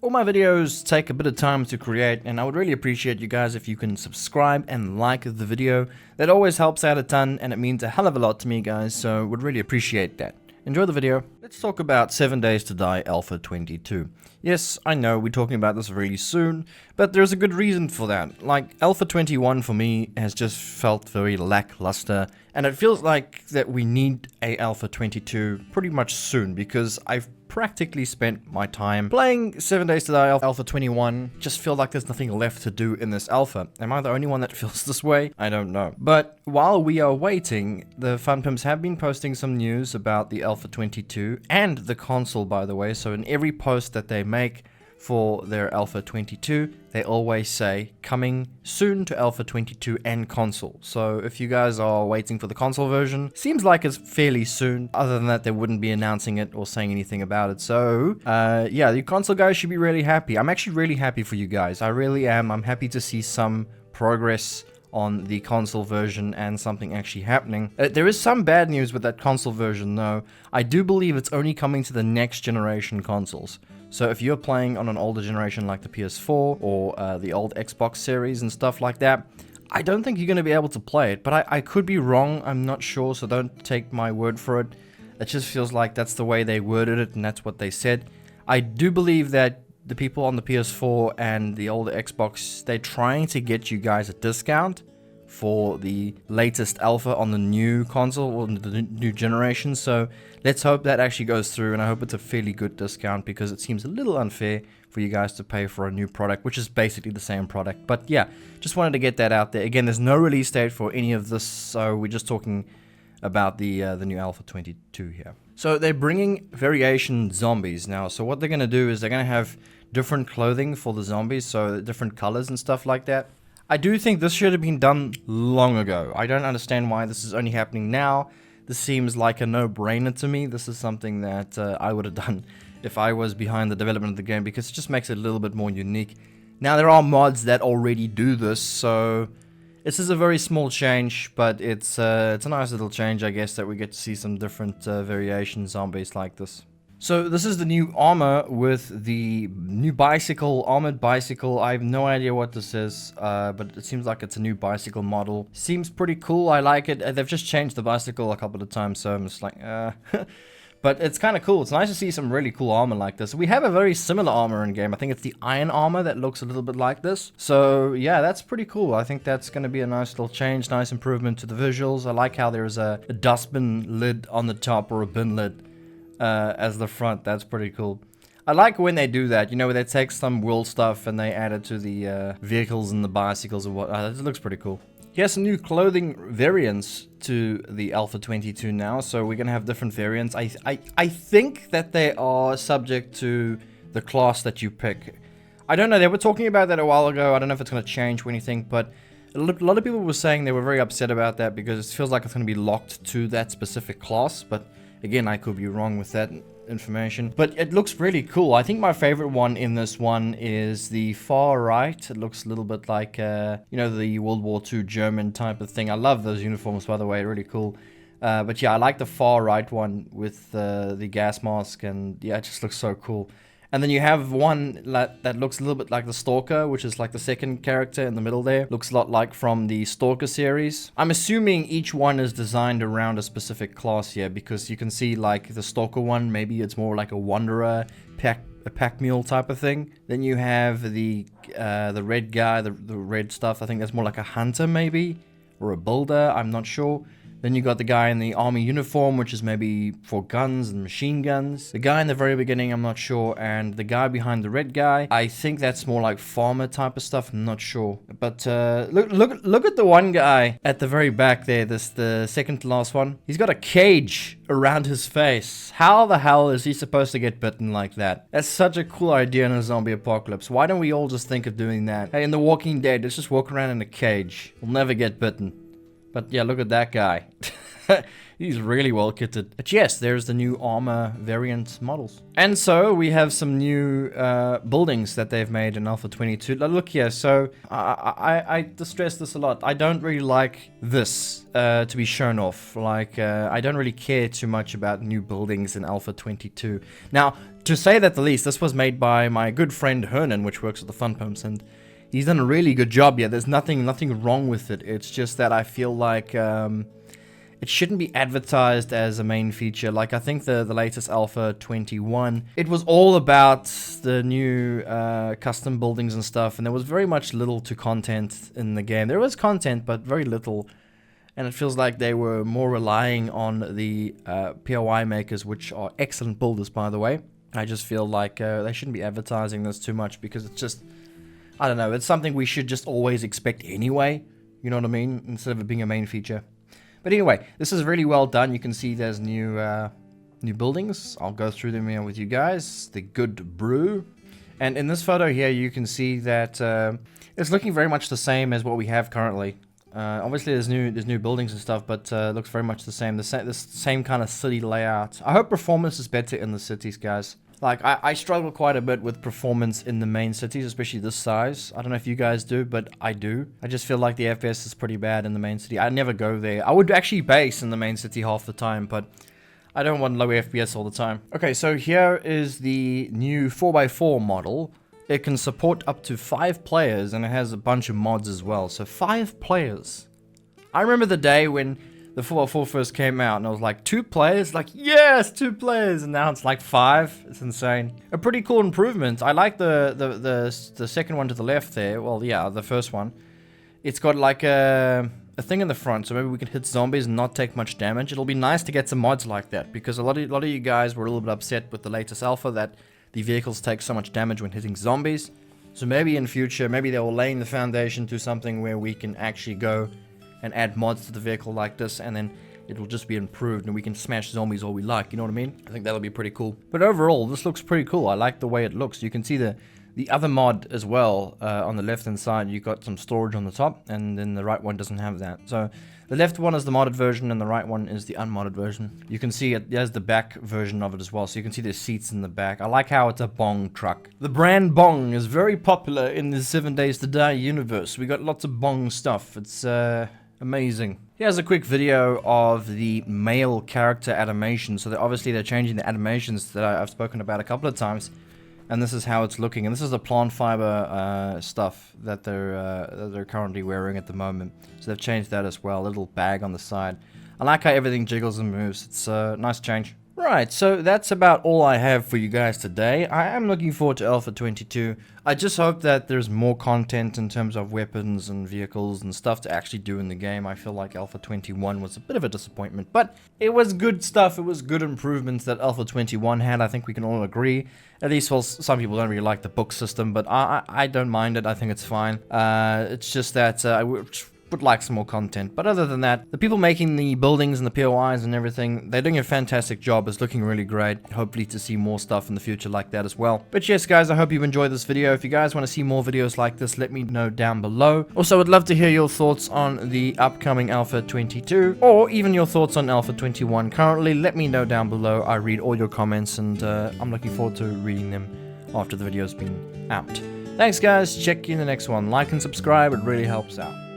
All my videos take a bit of time to create, and I would really appreciate you guys if you can subscribe and like the video. That always helps out a ton, and it means a hell of a lot to me, guys, so would really appreciate that. Enjoy the video. Let's talk about 7 Days to Die Alpha 22. Yes, I know we're talking about this really soon, but there's a good reason for that. Like, Alpha 21 for me has just felt very lackluster, and it feels like that we need a Alpha 22 pretty much soon, because I've practically spent my time playing 7 Days to Die Alpha 21. Just feel like there's nothing left to do in this alpha. Am I the only one that feels this way? I don't know. But while we are waiting, the Fun Pimps have been posting some news about the Alpha 22 and the console, by the way. So in every post that they make for their Alpha 22, they always say coming soon to Alpha 22 and console. So if you guys are waiting for the console version, seems like it's fairly soon. Other than that, they wouldn't be announcing it or saying anything about it. So yeah, you console guys should be really happy. I'm actually really happy for you guys. I really am. I'm happy to see some progress on the console version and something actually happening. There is some bad news with that console version though. I do believe it's only coming to the next generation consoles. So if you're playing on an older generation like the PS4 or the old Xbox series and stuff like that, I don't think you're going to be able to play it. But I could be wrong, I'm not sure, so don't take my word for it. It just feels like that's the way they worded it and that's what they said. I do believe that the people on the PS4 and the older Xbox, they're trying to get you guys a discount for the latest alpha on the new console or the new generation. So let's hope that actually goes through, and I hope it's a fairly good discount, because it seems a little unfair for you guys to pay for a new product, which is basically the same product. But yeah, just wanted to get that out there. Again, there's no release date for any of this, so we're just talking about the new Alpha 22 here. So they're bringing variation zombies now. So what they're going to do is they're going to have different clothing for the zombies, so different colors and stuff like that. I do think this should have been done long ago. I don't understand why this is only happening now. This seems like a no-brainer to me. This is something that I would have done if I was behind the development of the game, because it just makes it a little bit more unique. Now, there are mods that already do this, so this is a very small change, but it's a nice little change, I guess, that we get to see some different variation zombies like this. So this is the new armor with the new bicycle, armored bicycle. I have no idea what this is, but it seems like it's a new bicycle model. Seems pretty cool. I like it. They've just changed the bicycle a couple of times, so I'm just like, but it's kind of cool. It's nice to see some really cool armor like this. We have a very similar armor in game. I think it's the iron armor that looks a little bit like this. So yeah, that's pretty cool. I think that's going to be a nice little change, nice improvement to the visuals. I like how there's a dustbin lid on the top, or a bin lid as the front. That's pretty cool. I like when they do that, you know, where they take some world stuff and they add it to the vehicles and the bicycles and whatnot. It looks pretty cool. He has some new clothing variants to the Alpha 22 now, so we're gonna have different variants. I think that they are subject to the class that you pick. I don't know, they were talking about that a while ago. I don't know if it's gonna change or anything, but a lot of people were saying they were very upset about that, because it feels like it's gonna be locked to that specific class. But again, I could be wrong with that information. But it looks really cool. I think my favorite one in this one is the far right. It looks a little bit like, you know, the World War II German type of thing. I love those uniforms, by the way, really cool. But yeah, I like the far right one with the gas mask, and yeah, it just looks so cool. And then you have one that looks a little bit like the Stalker, which is like the second character in the middle there. Looks a lot like from the Stalker series. I'm assuming each one is designed around a specific class here, because you can see like the Stalker one, maybe it's more like a Wanderer, a pack mule type of thing. Then you have the red guy, the red stuff. I think that's more like a hunter maybe, or a builder, I'm not sure. Then you got the guy in the army uniform, which is maybe for guns and machine guns. The guy in the very beginning, I'm not sure. And the guy behind the red guy, I think that's more like farmer type of stuff. I'm not sure. But look at the one guy at the very back there. This the second to last one. He's got a cage around his face. How the hell is he supposed to get bitten like that? That's such a cool idea in a zombie apocalypse. Why don't we all just think of doing that? Hey, in The Walking Dead, let's just walk around in a cage. We'll never get bitten. But yeah, look at that guy. He's really well kitted. But yes, there's the new armor variant models. And so we have some new buildings that they've made in Alpha 22. Look here, so I distress this a lot. I don't really like this to be shown off. Like, I don't really care too much about new buildings in Alpha 22. Now, to say that the least, this was made by my good friend Hernan, which works at the Fun Pumps, and he's done a really good job here. There's nothing wrong with it. It's just that I feel like it shouldn't be advertised as a main feature. Like, I think the latest Alpha 21, it was all about the new custom buildings and stuff, and there was very much little to content in the game. There was content, but very little. And it feels like they were more relying on the POI makers, which are excellent builders, by the way. I just feel like they shouldn't be advertising this too much, because it's just, I don't know, it's something we should just always expect anyway. You know what I mean? Instead of it being a main feature. But anyway, this is really well done. You can see there's new buildings. I'll go through them here with you guys. The Good Brew. And in this photo here, you can see that it's looking very much the same as what we have currently. Obviously, there's new buildings and stuff, but it looks very much the same. The same kind of city layout. I hope performance is better in the cities, guys. Like, I struggle quite a bit with performance in the main cities, especially this size. I don't know if you guys do, but I do. I just feel like the FPS is pretty bad in the main city. I never go there. I would actually base in the main city half the time, but I don't want low FPS all the time. Okay, so here is the new 4x4 model. It can support up to 5 players, and it has a bunch of mods as well. So 5 players. I remember the day when the 4x4 first came out, and I was like, 2 players? Like, yes, 2 players! And now it's like 5. It's insane. A pretty cool improvement. I like the second one to the left there. Well, yeah, the first one. It's got like a thing in the front, so maybe we can hit zombies and not take much damage. It'll be nice to get some mods like that, because a lot of you guys were a little bit upset with the latest alpha that the vehicles take so much damage when hitting zombies. So maybe in future, maybe they will lay the foundation to something where we can actually go and add mods to the vehicle like this, and then it will just be improved and we can smash zombies all we like, you know what I mean? I think that'll be pretty cool. But overall, this looks pretty cool. I like the way it looks. You can see the other mod as well. On the left hand side, you got some storage on the top, and then the right one doesn't have that. So the left one is the modded version and the right one is the unmodded version. You can see it, there's the back version of it as well, so you can see the seats in the back. I like how it's a bong truck. The brand bong is very popular in the 7 Days to Die universe. We got lots of bong stuff. It's amazing. Here's a quick video of the male character animation. So obviously they're changing the animations that I've spoken about a couple of times, and this is how it's looking. And this is the plant fiber stuff that they're currently wearing at the moment. So they've changed that as well. A little bag on the side. I like how everything jiggles and moves. It's a nice change. Right, so that's about all I have for you guys today. I am looking forward to Alpha 22. I just hope that there's more content in terms of weapons and vehicles and stuff to actually do in the game. I feel like Alpha 21 was a bit of a disappointment, but it was good stuff. It was good improvements that Alpha 21 had. I think we can all agree. At least, well, some people don't really like the book system, but I don't mind it. I think it's fine. It's just that I would like some more content. But other than that, the people making the buildings and the POIs and everything, they're doing a fantastic job. It's looking really great. Hopefully to see more stuff in the future like that as well. But yes, guys, I hope you enjoyed this video. If you guys want to see more videos like this, let me know down below. Also, I would love to hear your thoughts on the upcoming Alpha 22, or even your thoughts on Alpha 21 currently. Let me know down below. I read all your comments, and I'm looking forward to reading them after the video's been out. Thanks, guys. Check you in the next one. Like and subscribe. It really helps out.